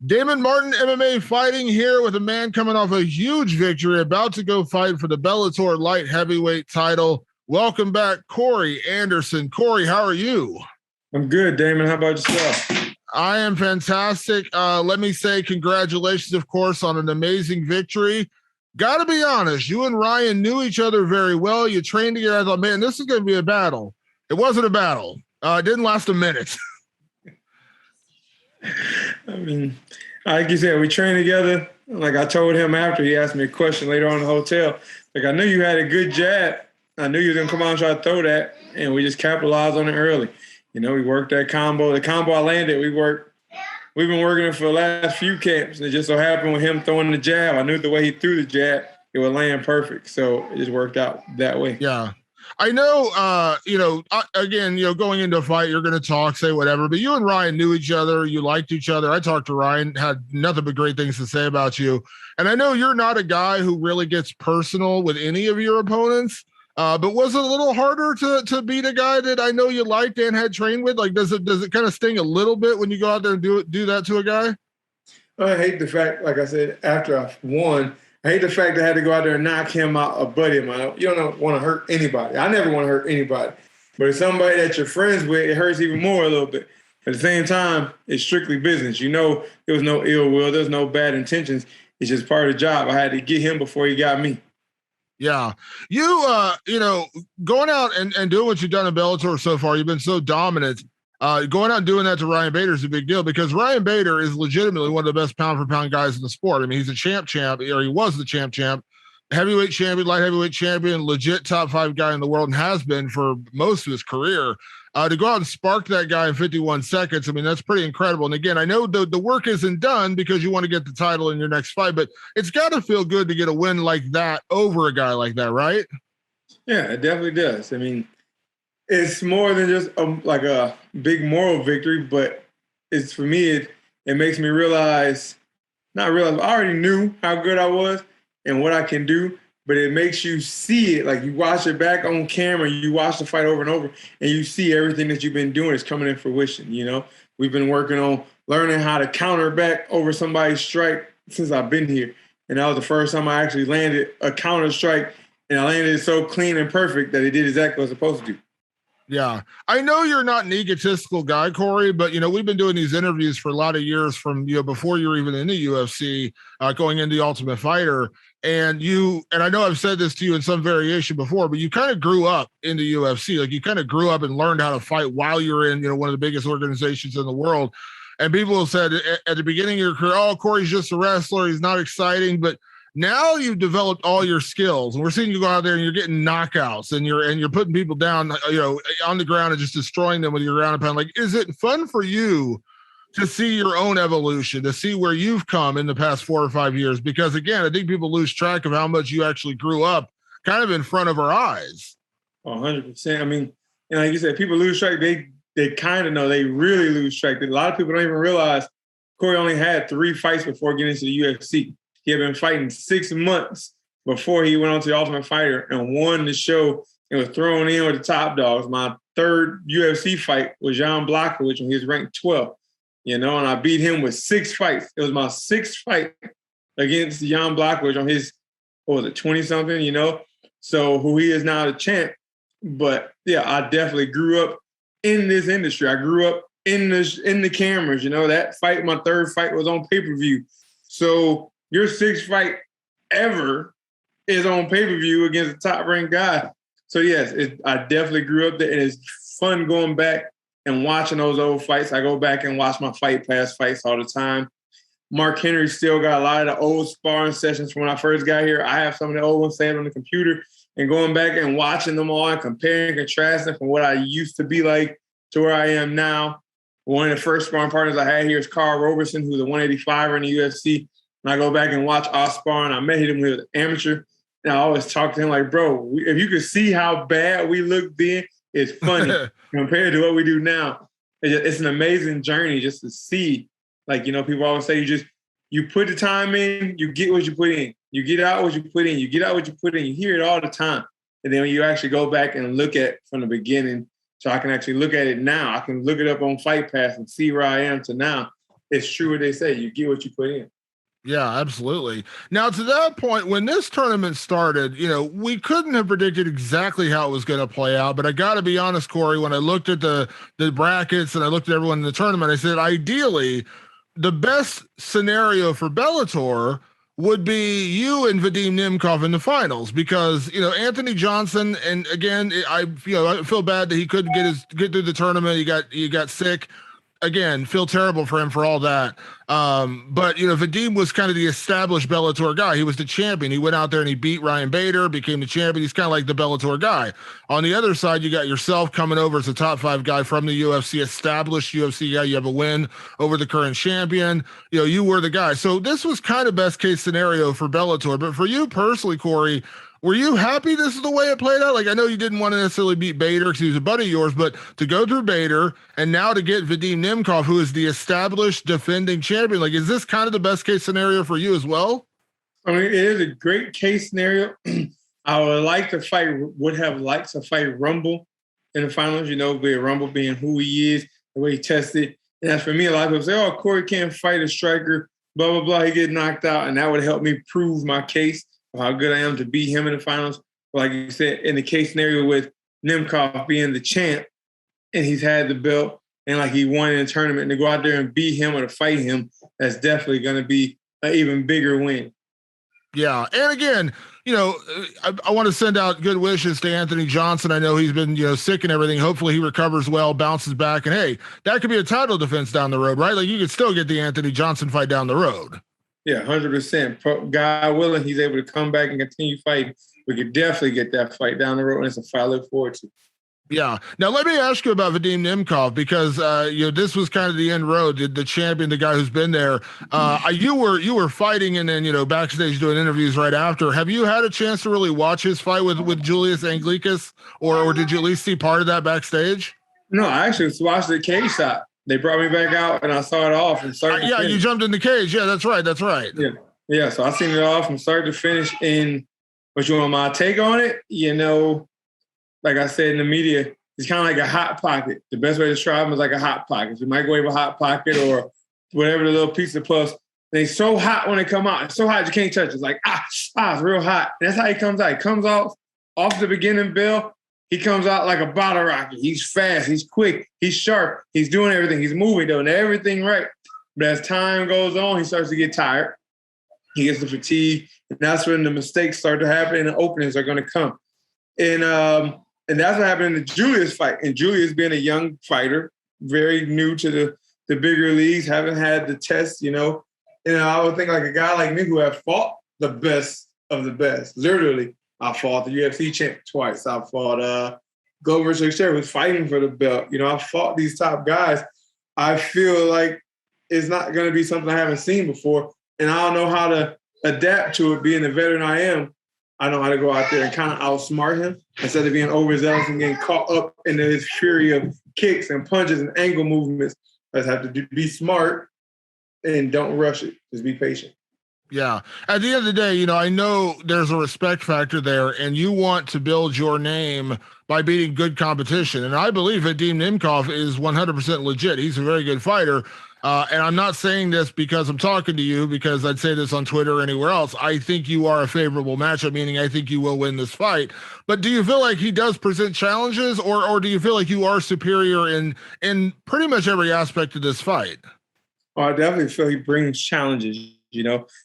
Damon Martin, MMA fighting here with a man coming off a huge victory, about to go fight for the Bellator light heavyweight title. Welcome back, Corey Anderson. Corey, how are you? I'm good, Damon. How about yourself? I am fantastic. Let me say congratulations, of course, on an amazing victory. Got to be honest, you and Ryan knew each other very well. You trained together. I thought, man, this is going to be a battle. It wasn't a battle. It didn't last a minute. I mean, like you said, we trained together. Like I told him after, he asked me a question later on in the hotel. Like, I knew you had a good jab. I knew you was going to come out and try to throw that, and we just capitalized on it early. You know, we worked that combo. The combo I landed, we've been working it for the last few camps. And it just so happened with him throwing the jab, I knew the way he threw the jab, it would land perfect. So it just worked out that way. Yeah. I know, again, going into a fight, you're going to talk, say whatever, but you and Ryan knew each other. You liked each other. I talked to Ryan, had nothing but great things to say about you. And I know you're not a guy who really gets personal with any of your opponents. But was it a little harder to beat a guy that I know you liked and had trained with? Like, does it kind of sting a little bit when you go out there and do that to a guy? I hate the fact, like I said, after I won, I hate the fact that I had to go out there and knock him out, a buddy of mine. You don't want to hurt anybody. I never want to hurt anybody. But if somebody that you're friends with, it hurts even more a little bit. At the same time, it's strictly business. You know, there was no ill will. There's no bad intentions. It's just part of the job. I had to get him before he got me. Yeah. You, going out and doing what you've done in Bellator so far, you've been so dominant. Going out and doing that to Ryan Bader is a big deal because Ryan Bader is legitimately one of the best pound for pound guys in the sport. I mean, he's a champ, or he was the champ, heavyweight champion, light heavyweight champion, legit top 5 guy in the world, and has been for most of his career. To go out and spark that guy in 51 seconds, I mean, that's pretty incredible. And again, I know the work isn't done because you want to get the title in your next fight, but it's got to feel good to get a win like that over a guy like that, right? Yeah, it definitely does. I mean, it's more than just like a big moral victory, but it's, for me, it makes me I already knew how good I was and what I can do, but it makes you see it. Like, you watch it back on camera, you watch the fight over and over, and you see everything that you've been doing is coming in fruition. You know, we've been working on learning how to counter back over somebody's strike since I've been here. And that was the first time I actually landed a counter strike, and I landed it so clean and perfect that it did exactly what it was supposed to do. Yeah. I know you're not an egotistical guy, Corey, but, we've been doing these interviews for a lot of years from, before you were even in the UFC, going into the Ultimate Fighter. And I know I've said this to you in some variation before, but you kind of grew up in the UFC. Like, you kind of grew up and learned how to fight while you're in, one of the biggest organizations in the world. And people have said at the beginning of your career, oh, Corey's just a wrestler. He's not exciting. But now you've developed all your skills, and we're seeing you go out there and you're getting knockouts, and you're putting people down, on the ground and just destroying them with your ground and pound. Like, is it fun for you to see your own evolution, to see where you've come in the past 4 or 5 years? Because again, I think people lose track of how much you actually grew up kind of in front of our eyes. 100%. I mean, and like you said, people lose track. They kind of know. They really lose track. A lot of people don't even realize Corey only had 3 fights before getting into the UFC. He had been fighting 6 months before he went on to the Ultimate Fighter and won the show and was thrown in with the top dogs. My 3rd UFC fight was Jan Blachowicz when he was ranked 12th, and I beat him with 6 fights. It was my 6th fight against Jan Blachowicz on his, 20-something, so who he is now the champ. But, yeah, I definitely grew up in this industry. I grew up in the cameras, that fight, my 3rd fight was on pay-per-view. So your 6th fight ever is on pay-per-view against a top-ranked guy. So, yes, I definitely grew up there, and it's fun going back and watching those old fights. I go back and watch my Fight Pass fights all the time. Mark Henry still got a lot of the old sparring sessions from when I first got here. I have some of the old ones saved on the computer, and going back and watching them all and comparing, contrasting from what I used to be like to where I am now. One of the first sparring partners I had here is Carl Roberson, who's a 185er in the UFC. And I go back and watch our sparring. I met him when he was an amateur. And I always talk to him like, bro, if you could see how bad we looked then, it's funny compared to what we do now. It's an amazing journey just to see. Like, people always say you put the time in, you get what you put in. You get out what you put in. You get out what you put in. You hear it all the time. And then when you actually go back and look at from the beginning, so I can actually look at it now. I can look it up on Fight Pass and see where I am to now. it's true what they say. You get what you put in. Yeah, absolutely. Now, to that point, when this tournament started, we couldn't have predicted exactly how it was going to play out. But I got to be honest, Corey, when I looked at the brackets and I looked at everyone in the tournament, I said, ideally, the best scenario for Bellator would be you and Vadim Nemkov in the finals because Anthony Johnson, and again, I feel bad that he couldn't get through the tournament. He got sick. Again, feel terrible for him for all that. But Vadim was kind of the established Bellator guy. He was the champion. He went out there and he beat Ryan Bader, became the champion. He's kind of like the Bellator guy. On the other side, you got yourself coming over as a top 5 guy from the UFC, established UFC guy. You have a win over the current champion. You were the guy. So this was kind of best case scenario for Bellator. But for you personally, Corey, were you happy this is the way it played out? Like, I know you didn't want to necessarily beat Bader because he was a buddy of yours, but to go through Bader and now to get Vadim Nemkov, who is the established defending champion, like, is this kind of the best case scenario for you as well? I mean, it is a great case scenario. I would have liked to fight Rumble in the finals, with Rumble being who he is, the way he tested. And as for me, a lot of people say, oh, Corey can't fight a striker, blah, blah, blah. He get knocked out. And that would help me prove my case. How good I am to beat him in the finals. But like you said, in the case scenario with Nemkov being the champ and he's had the belt and like he won in a tournament, and to go out there and beat him or to fight him, that's definitely going to be an even bigger win. Yeah. And again, I want to send out good wishes to Anthony Johnson. I know he's been, sick and everything. Hopefully he recovers well, bounces back. And hey, that could be a title defense down the road, right? Like you could still get the Anthony Johnson fight down the road. Yeah, 100%. God willing, he's able to come back and continue fighting. We could definitely get that fight down the road, and it's a fight I look forward to. Yeah. Now, let me ask you about Vadim Nemkov because, this was kind of the end road, the champion, the guy who's been there. You were fighting and then, backstage doing interviews right after. Have you had a chance to really watch his fight with Julius Anglickas, or did you at least see part of that backstage? No, I actually watched the cage shot. They brought me back out, and I saw it all from start to finish. You jumped in the cage. Yeah, that's right. Yeah. So I seen it all from start to finish. And what you want my take on it? Like I said in the media, it's kind of like a hot pocket. The best way to describe them is like a hot pocket. It's a microwave a hot pocket or whatever the little piece of puff. They're so hot when they come out. It's so hot you can't touch it. It's like, it's real hot. And that's how he comes out. He comes off the beginning bell. He comes out like a bottle rocket. He's fast. He's quick. He's sharp. He's doing everything. He's moving, doing everything right. But as time goes on, he starts to get tired. He gets the fatigue. And that's when the mistakes start to happen and the openings are going to come. And that's what happened in the Julius fight. And Julius being a young fighter, very new to the bigger leagues, haven't had the test, And I would think like a guy like me who have fought the best of the best, literally. I fought the UFC champ twice. I fought Glover Teixeira, who's fighting for the belt. I fought these top guys. I feel like it's not going to be something I haven't seen before. And I don't know how to adapt to it. Being the veteran I am, I know how to go out there and kind of outsmart him instead of being overzealous and getting caught up in his fury of kicks and punches and angle movements. I just have to be smart and don't rush it. Just be patient. Yeah. At the end of the day, I know there's a respect factor there, and you want to build your name by beating good competition. And I believe Vadim Nemkov is 100% legit. He's a very good fighter. And I'm not saying this because I'm talking to you, because I'd say this on Twitter or anywhere else. I think you are a favorable matchup, meaning I think you will win this fight. But do you feel like he does present challenges, or do you feel like you are superior in pretty much every aspect of this fight? Oh, I definitely feel he brings challenges.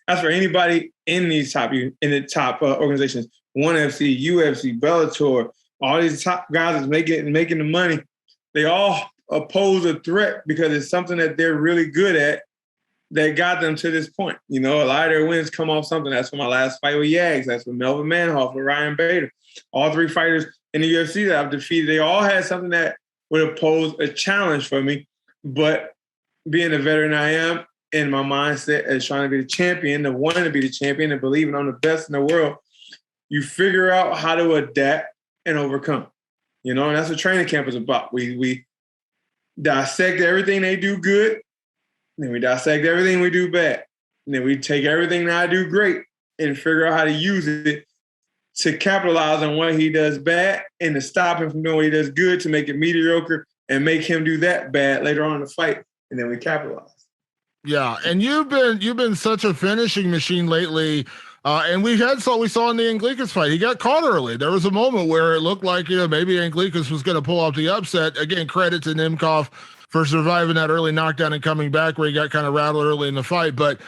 As for anybody in the top organizations, ONE FC, UFC, Bellator, all these top guys that's making the money, they all pose a threat because it's something that they're really good at that got them to this point. A lot of their wins come off something. That's from my last fight with Yags. That's from Melvin Manhoff with Ryan Bader. All 3 fighters in the UFC that I've defeated, they all had something that would have posed a challenge for me. But being the veteran I am, in my mindset as trying to be the champion, the wanting to be the champion, and believing I'm the best in the world, you figure out how to adapt and overcome. And that's what training camp is about. We dissect everything they do good, then we dissect everything we do bad. And then we take everything that I do great and figure out how to use it to capitalize on what he does bad and to stop him from doing what he does good, to make it mediocre and make him do that bad later on in the fight. And then we capitalize. Yeah, and you've been such a finishing machine lately. And we saw in the Anglikas fight, he got caught early. There was a moment where it looked like maybe Anglikas was going to pull off the upset. Again, credit to Nemkov for surviving that early knockdown and coming back where he got kind of rattled early in the fight. But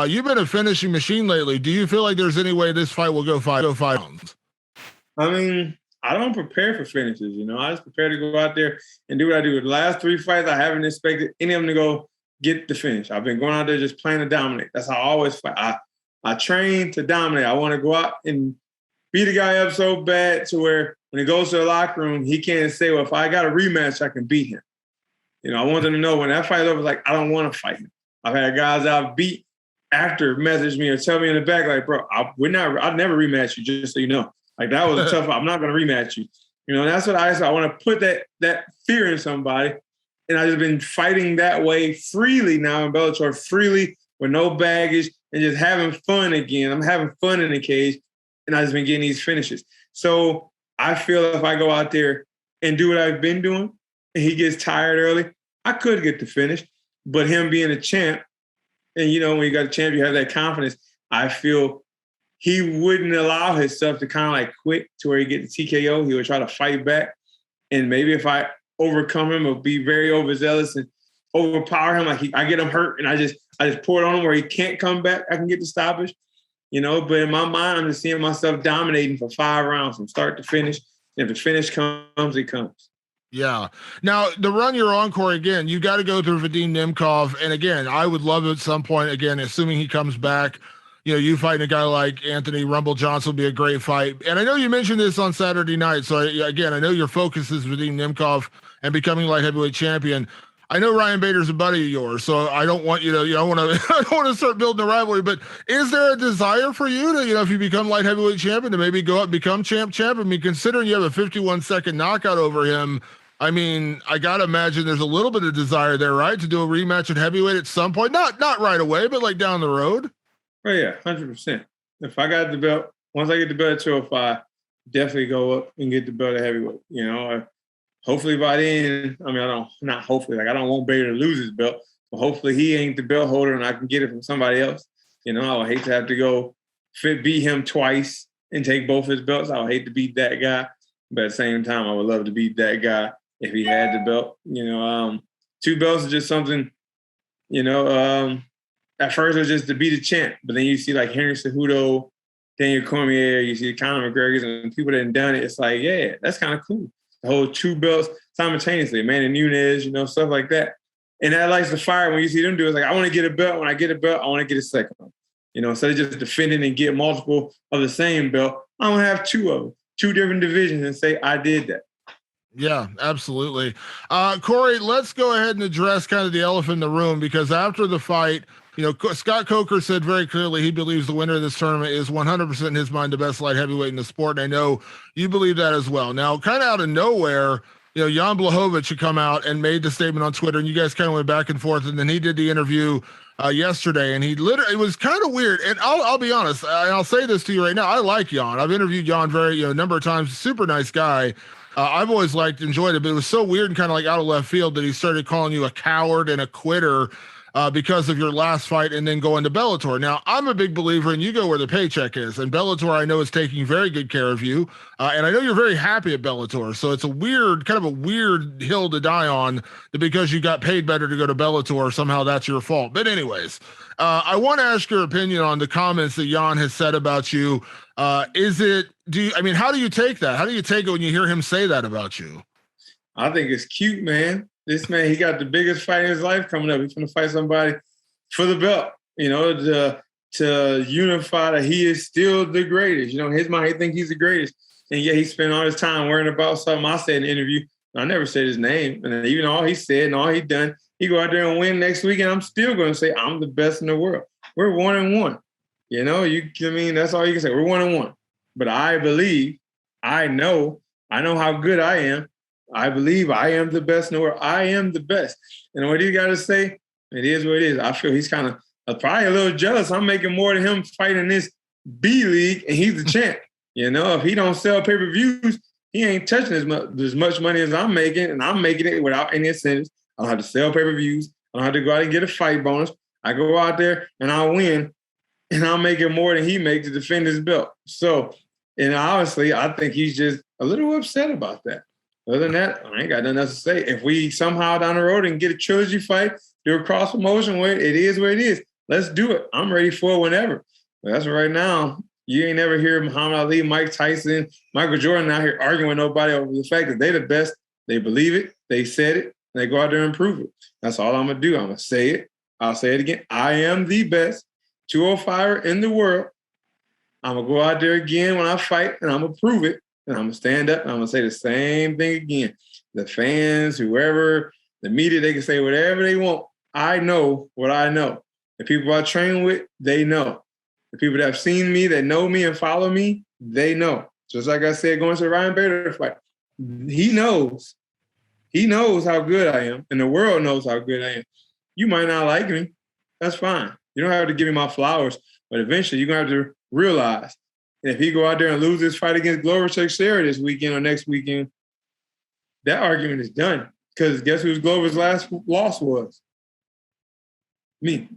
you've been a finishing machine lately. Do you feel like there's any way this fight will go five rounds? I mean, I don't prepare for finishes. I just prepare to go out there and do what I do. The last 3 fights, I haven't expected any of them to go get the finish. I've been going out there just playing to dominate. That's how I always fight. I train to dominate. I want to go out and beat a guy up so bad to where when he goes to the locker room, he can't say, well, if I got a rematch, I can beat him. I want them to know when that fight's over, like, I don't want to fight him. I've had guys I've beat after message me or tell me in the back, like, bro, I'd never rematch you, just so you know. Like, that was a tough fight. I'm not going to rematch you. That's what I want to put that fear in somebody. And I've just been fighting that way freely now in Bellator, freely with no baggage and just having fun again. I'm having fun in the cage, and I've just been getting these finishes. So I feel if I go out there and do what I've been doing and he gets tired early, I could get the finish. But him being a champ, and when you got a champ, you have that confidence. I feel he wouldn't allow himself to kind of like quit to where he get the TKO. He would try to fight back. And maybe if I overcome him or be very overzealous and overpower him, like I get him hurt and I just pour it on him where he can't come back, I can get the stoppage. But in my mind, I'm just seeing myself dominating for 5 rounds from start to finish. And if the finish comes, it comes. Yeah. Now, the run you're on, Corey, again, you got to go through Vadim Nemkov. And again, I would love at some point, again, assuming he comes back, you fighting a guy like Anthony Rumble Johnson will be a great fight. And I know you mentioned this on Saturday night. So, again, I know your focus is Vadim Nemkov and becoming light heavyweight champion. I know Ryan Bader's a buddy of yours, so I don't want you to, I don't want to start building a rivalry, but is there a desire for you to, if you become light heavyweight champion, to maybe go up and become champ? I mean, considering you have a 51-second knockout over him, I mean, I got to imagine there's a little bit of desire there, right? To do a rematch at heavyweight at some point, not right away, but like down the road. Oh yeah, 100%. If I got the belt, once I get the belt at 205, definitely go up and get the belt at heavyweight. Hopefully by then, I don't want Bader to lose his belt, but hopefully he ain't the belt holder and I can get it from somebody else. I would hate to have to go beat him twice and take both his belts. I would hate to beat that guy, but at the same time, I would love to beat that guy if he had the belt. 2 belts is just something, at first it was just to be the champ, but then you see like Henry Cejudo, Daniel Cormier, you see Conor McGregor, and people that have done it. It's like, yeah, that's kind of cool. The whole 2 belts simultaneously, Manny Nunes, stuff like that. And that lights the fire when you see them do it. It's like, I want to get a belt. When I get a belt, I want to get a second one. Instead of just defending and get multiple of the same belt, I want to have 2 of them, 2 different divisions and say, I did that. Yeah, absolutely. Corey, let's go ahead and address kind of the elephant in the room, because after the fight, Scott Coker said very clearly he believes the winner of this tournament is 100% in his mind the best light heavyweight in the sport. And I know you believe that as well. Now, kind of out of nowhere, Jan Blachowicz had come out and made the statement on Twitter, and you guys kind of went back and forth. And then he did the interview yesterday, and it was kind of weird. And I'll be honest, I'll say this to you right now. I like Jan. I've interviewed Jan a number of times. Super nice guy. I've always enjoyed it, but it was so weird and kind of like out of left field that he started calling you a coward and a quitter because of your last fight and then going to Bellator. Now, I'm a big believer in you go where the paycheck is, and Bellator I know is taking very good care of you, and I know you're very happy at Bellator, so it's a weird hill to die on that because you got paid better to go to Bellator, somehow that's your fault. But anyways, I want to ask your opinion on the comments that Jan has said about you. How do you take that? How do you take it when you hear him say that about you? I think it's cute, man. This man, he got the biggest fight in his life coming up. He's going to fight somebody for the belt, to unify that he is still the greatest. His mind, he think he's the greatest. And yet he spent all his time worrying about something I said in the interview. I never said his name. And even all he said and all he done, he go out there and win next week, and I'm still going to say I'm the best in the world. We're 1-1. That's all you can say. We're 1-1. But I believe, I know how good I am. I believe I am the best in the world. I am the best. And what he got to say, it is what it is. I feel he's kind of probably a little jealous. I'm making more than him fighting this B league, and he's the champ. If he don't sell pay-per-views, he ain't touching as much money as I'm making, and I'm making it without any incentives. I don't have to sell pay-per-views. I don't have to go out and get a fight bonus. I go out there and I'll win, and I'll make it more than he makes to defend his belt. So, and honestly, I think he's just a little upset about that. Other than that, I ain't got nothing else to say. If we somehow down the road and get a trilogy fight, do a cross promotion where it is what it is, let's do it. I'm ready for it whenever. But that's right now. You ain't never hear Muhammad Ali, Mike Tyson, Michael Jordan out here arguing with nobody over the fact that they're the best. They believe it. They said it. They go out there and prove it. That's all I'm going to do. I'm going to say it. I'll say it again. I am the best 205er in the world. I'm going to go out there again when I fight, and I'm going to prove it. And I'm going to stand up, and I'm going to say the same thing again. The fans, whoever, the media, they can say whatever they want. I know what I know. The people I train with, they know. The people that have seen me, that know me and follow me, they know. Just like I said, going to the Ryan Bader fight, he knows. He knows how good I am, and the world knows how good I am. You might not like me. That's fine. You don't have to give me my flowers, but eventually you're going to have to realize that if he go out there and lose this fight against Glover Teixeira this weekend or next weekend, that argument is done. Because guess who Glover's last loss was? Me.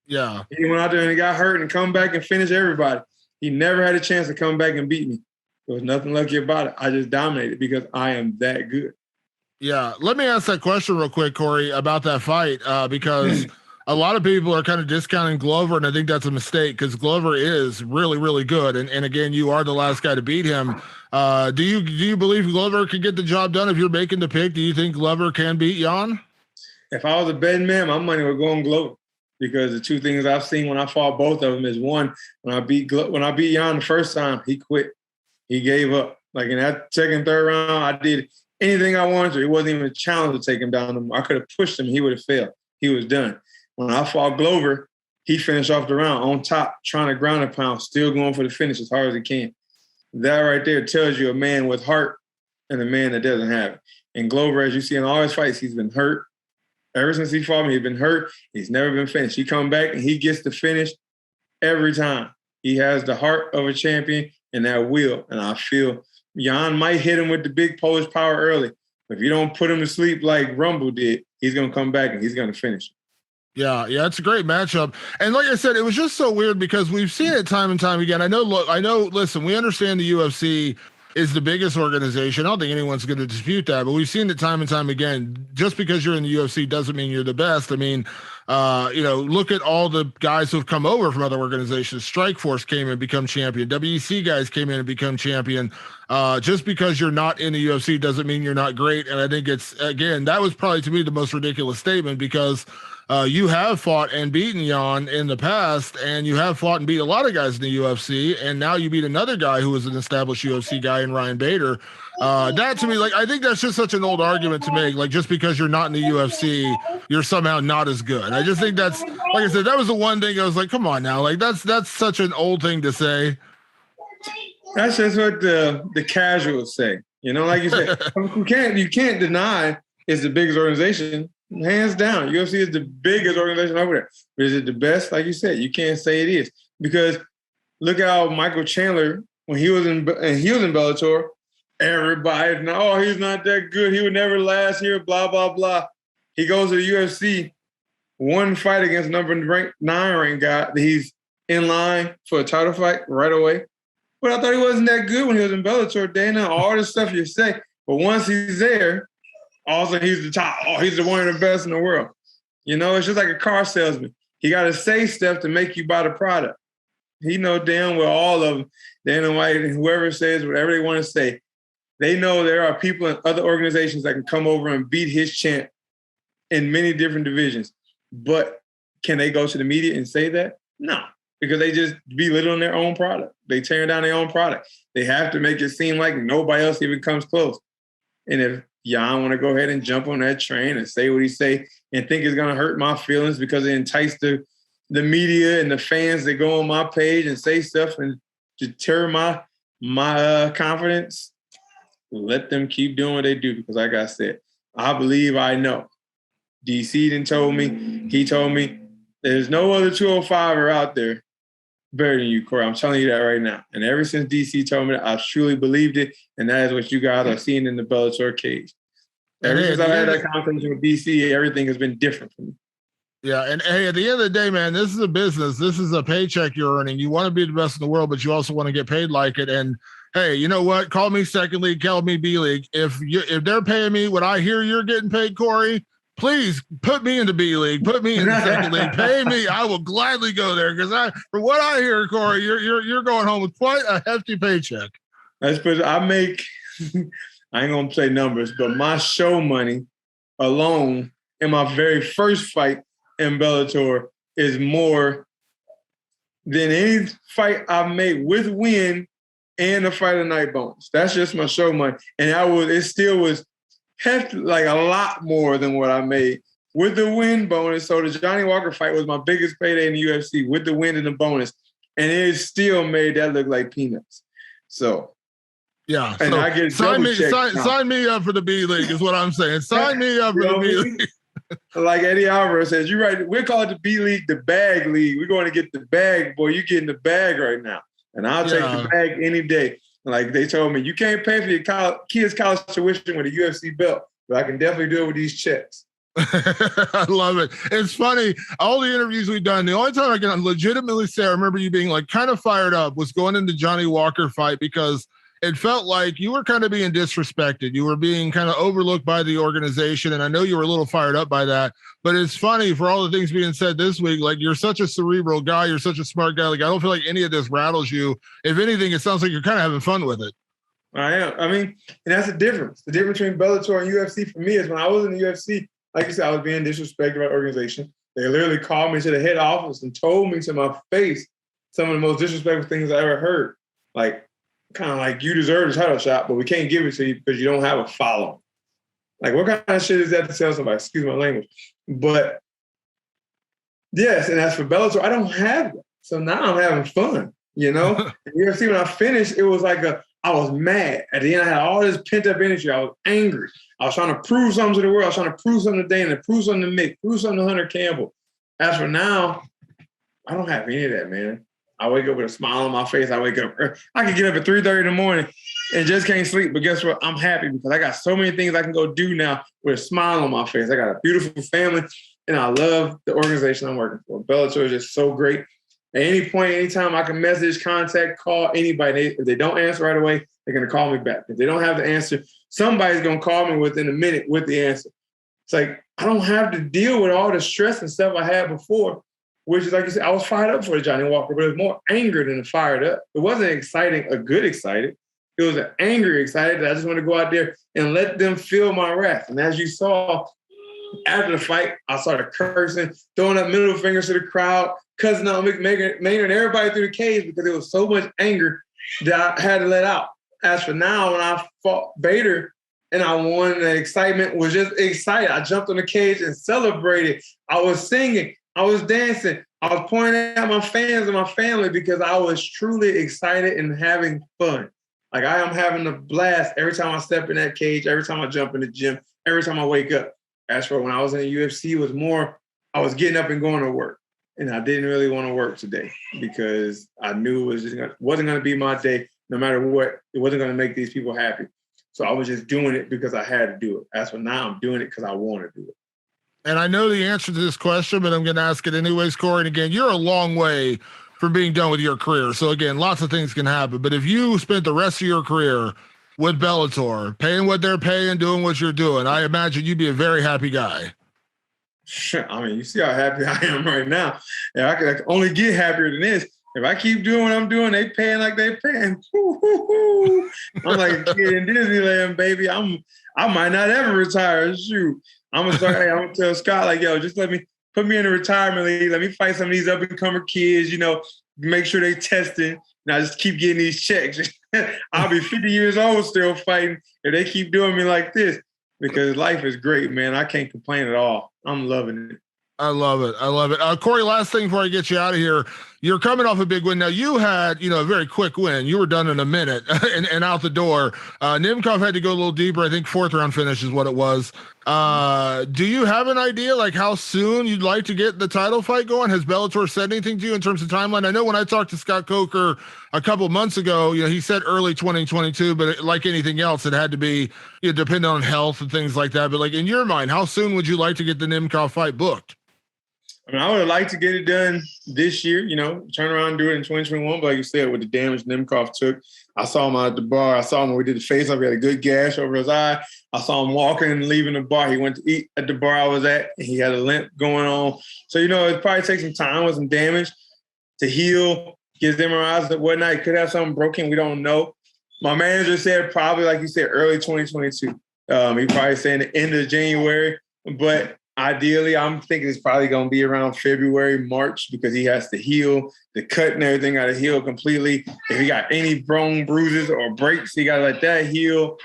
Yeah. He went out there and he got hurt and come back and finish everybody. He never had a chance to come back and beat me. There was nothing lucky about it. I just dominated because I am that good. Yeah. Let me ask that question real quick, Corey, about that fight, because a lot of people are kind of discounting Glover, and I think that's a mistake because Glover is really, really good. And again, you are the last guy to beat him. Do you believe Glover can get the job done if you're making the pick? Do you think Glover can beat Jan? If I was a betting man, my money would go on Glover. Because the two things I've seen when I fought both of them is, one, when I beat Jan the first time, he quit. He gave up. Like in that second, third round, I did anything I wanted to. It wasn't even a challenge to take him down. I could have pushed him. He would have failed. He was done. When I fought Glover, he finished off the round on top, trying to ground a pound, still going for the finish as hard as he can. That right there tells you a man with heart and a man that doesn't have it. And Glover, as you see in all his fights, he's been hurt. Ever since he fought me, he's been hurt. He's never been finished. He come back and he gets the finish every time. He has the heart of a champion and that will. And I feel Jan might hit him with the big Polish power early. But if you don't put him to sleep like Rumble did, he's going to come back and he's going to finish. Yeah, it's a great matchup. And like I said, it was just so weird because we've seen it time and time again. I know, listen, we understand the UFC is the biggest organization. I don't think anyone's going to dispute that, but we've seen it time and time again. Just because you're in the UFC doesn't mean you're the best. I mean, look at all the guys who've come over from other organizations. Strikeforce came in and become champion. WEC guys came in and become champion. Just because you're not in the UFC doesn't mean you're not great. And I think it's, again, that was probably to me the most ridiculous statement because you have fought and beaten Jan in the past, and you have fought and beat a lot of guys in the UFC, and now you beat another guy who was an established UFC guy in Ryan Bader. That to me, like, I think that's just such an old argument to make. Like, just because you're not in the UFC, you're somehow not as good. I just think that's, like I said, that was the one thing I was like, come on now, like that's such an old thing to say. That's just what the casuals say. You know, like you said, you can't deny it's the biggest organization. Hands down, UFC is the biggest organization over there. But is it the best? Like you said, you can't say it is. Because look at how Michael Chandler, when he was in Bellator, everybody, no, he's not that good. He would never last here, blah, blah, blah. He goes to the UFC, one fight against number 9 ranked guy that he's in line for a title fight right away. But I thought he wasn't that good when he was in Bellator, Dana, all this stuff you say. But once he's there, also he's the top. Oh, he's the one of the best in the world. You know, it's just like a car salesman. He got to say stuff to make you buy the product. He know damn well all of them, Dana White and whoever says whatever they want to say, they know there are people in other organizations that can come over and beat his champ in many different divisions. But can they go to the media and say that? No, because they just belittling their own product. They tearing down their own product. They have to make it seem like nobody else even comes close. And if Jan want to go ahead and jump on that train and say what he say and think it's going to hurt my feelings because it enticed the media and the fans that go on my page and say stuff and deter my confidence, let them keep doing what they do because like I said, I believe I know. DC done told me, he told me, there's no other 205er out there better than you, Corey. I'm telling you that right now. And ever since DC told me that, I truly believed it. And that is what you guys are seeing in the Bellator cage. Ever since I've had that conversation with DC, everything has been different for me. Yeah, and hey, at the end of the day, man, this is a business. This is a paycheck you're earning. You want to be the best in the world, but you also want to get paid like it. And hey, you know what? Call me second league, call me B league. If they're paying me what I hear you're getting paid, Corey, please put me into B league, put me in the second league, pay me. I will gladly go there because from what I hear, Corey, you're going home with quite a hefty paycheck. That's because I make. I ain't gonna say numbers, but my show money alone in my very first fight in Bellator is more than any fight I've made with win and the fight of night bonus. That's just my show money. And it still was hefty, like a lot more than what I made with the win bonus. So the Johnny Walker fight was my biggest payday in the UFC with the win and the bonus. And it still made that look like peanuts. So yeah, and so I get sign me up for the B league is what I'm saying. Sign me up for the B league. Like Eddie Alvarez says, you're right. We're called the B league, the bag league. We're going to get the bag, boy. You're getting the bag right now, and I'll take the bag any day. Like they told me, you can't pay for your kids' college tuition with a UFC belt, but I can definitely do it with these checks. I love it. It's funny. All the interviews we've done, the only time I can legitimately say I remember you being like kind of fired up was going into Johnny Walker fight because it felt like you were kind of being disrespected. You were being kind of overlooked by the organization. And I know you were a little fired up by that, but it's funny for all the things being said this week. Like you're such a cerebral guy. You're such a smart guy. Like, I don't feel like any of this rattles you. If anything, it sounds like you're kind of having fun with it. I am. I mean, and that's the difference. The difference between Bellator and UFC for me is when I was in the UFC, like you said, I was being disrespected by the organization. They literally called me to the head office and told me to my face some of the most disrespectful things I ever heard. Like, kind of like, you deserve a title shot, but we can't give it to you because you don't have a following. Like, what kind of shit is that to tell somebody? Excuse my language. But yes, and as for Bellator, I don't have that. So now I'm having fun, you know? UFC, when I finished, it was like I was mad. At the end, I had all this pent-up energy. I was angry. I was trying to prove something to the world. I was trying to prove something to Dana, prove something to Mick, prove something to Hunter Campbell. As for now, I don't have any of that, man. I wake up with a smile on my face. I wake up. I can get up at 3:30 in the morning and just can't sleep. But guess what? I'm happy because I got so many things I can go do now with a smile on my face. I got a beautiful family, and I love the organization I'm working for. Bellator is just so great. At any point, anytime I can message, contact, call anybody. If they don't answer right away, they're going to call me back. If they don't have the answer, somebody's going to call me within a minute with the answer. It's like I don't have to deal with all the stress and stuff I had before. Which is, like you said, I was fired up for the Johnny Walker, but it was more anger than fired up. It wasn't exciting, a good excited. It was an angry excited that I just want to go out there and let them feel my wrath. And as you saw, after the fight, I started cursing, throwing up middle fingers to the crowd, cussing out Mick Maynard and everybody through the cage because there was so much anger that I had to let out. As for now, when I fought Bader and I won, the excitement was just excited. I jumped on the cage and celebrated. I was singing. I was dancing. I was pointing at my fans and my family because I was truly excited and having fun. Like I am having a blast every time I step in that cage, every time I jump in the gym, every time I wake up. As for when I was in the UFC, it was more, I was getting up and going to work. And I didn't really want to work today because I knew it wasn't going to be my day. No matter what, it wasn't going to make these people happy. So I was just doing it because I had to do it. As for now, I'm doing it because I want to do it. And I know the answer to this question, but I'm going to ask it anyways, Corey. And again, you're a long way from being done with your career. So again, lots of things can happen. But if you spent the rest of your career with Bellator, paying what they're paying, doing what you're doing, I imagine you'd be a very happy guy. Sure. I mean, you see how happy I am right now. And I could only get happier than this. If I keep doing what I'm doing, they paying like they paying. I'm like a kid in Disneyland, baby. I might not ever retire. Shoot. I'm gonna start. Hey, I'm gonna tell Scott, like, yo, just put me in a retirement league. Let me fight some of these up and comer kids. You know, make sure they testing. And I just keep getting these checks. I'll be 50 years old still fighting if they keep doing me like this. Because life is great, man. I can't complain at all. I'm loving it. I love it. I love it. Corey, last thing before I get you out of here, you're coming off a big win. Now you had, a very quick win. You were done in a minute and out the door. Nemkov had to go a little deeper. I think 4th round finish is what it was. Do you have an idea like how soon you'd like to get the title fight going? Has Bellator said anything to you in terms of timeline? I know when I talked to Scott Coker a couple of months ago, he said early 2022, but like anything else, it had to be dependent on health and things like that. But like in your mind, how soon would you like to get the Nemkov fight booked? I mean, I would have liked to get it done this year, turn around and do it in 2021. But like you said, with the damage Nemkov took, I saw him at the bar. I saw him when we did the face-off. He had a good gash over his eye. I saw him walking and leaving the bar. He went to eat at the bar I was at. And he had a limp going on. So, it probably takes some time with some damage to heal, get MRIs and whatnot. He could have something broken. We don't know. My manager said probably, like you said, early 2022. He probably saying the end of January. But ideally, I'm thinking it's probably going to be around February, March, because he has to heal. The cut and everything got to heal completely. If he got any bone bruises or breaks, he got to let that heal.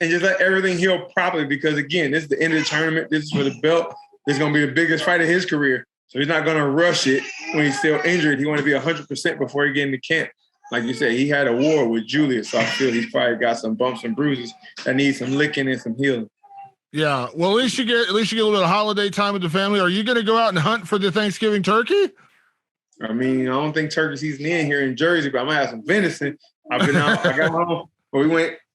And just let everything heal properly because, again, this is the end of the tournament. This is for the belt. This is going to be the biggest fight of his career. So he's not going to rush it when he's still injured. He want to be 100% before he get into camp. Like you said, he had a war with Julius, so I feel he's probably got some bumps and bruises that need some licking and some healing. Yeah, well, at least you get a little bit of holiday time with the family. Are you going to go out and hunt for the Thanksgiving turkey? I mean, I don't think turkey season in here in Jersey, but I might have some venison. I've been out. I got home.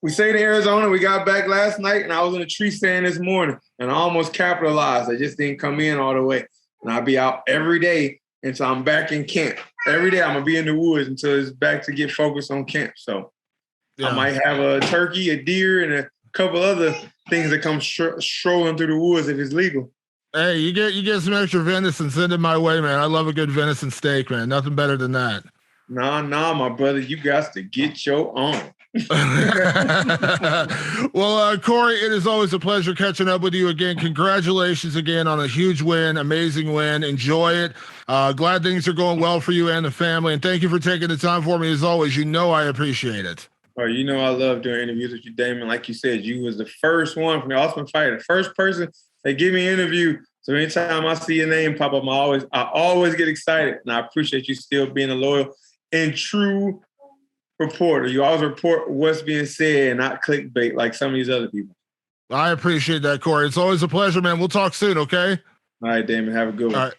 We stayed in Arizona. We got back last night, and I was in a tree stand this morning, and I almost capitalized. I just didn't come in all the way. And I'll be out every day until I'm back in camp. Every day I'm going to be in the woods until it's back to get focused on camp. So I might have a turkey, a deer, and a couple other things that come strolling through the woods if it's legal. Hey, you get some extra venison, send it my way, man. I love a good venison steak, man. Nothing better than that. Nah, my brother. You got to get your own. Well, Corey, it is always a pleasure catching up with you again. Congratulations again on a huge win, amazing win. Enjoy it. Glad things are going well for you and the family. And thank you for taking the time for me as always. I appreciate it. Oh, I love doing interviews with you, Damon. Like you said, you was the first one from the Ultimate Fighter, the first person that give me an interview. So anytime I see your name pop up, I always get excited. And I appreciate you still being a loyal and true reporter. You always report what's being said and not clickbait like some of these other people. I appreciate that, Corey. It's always a pleasure, man. We'll talk soon, okay? All right, Damon. Have a good one. All right.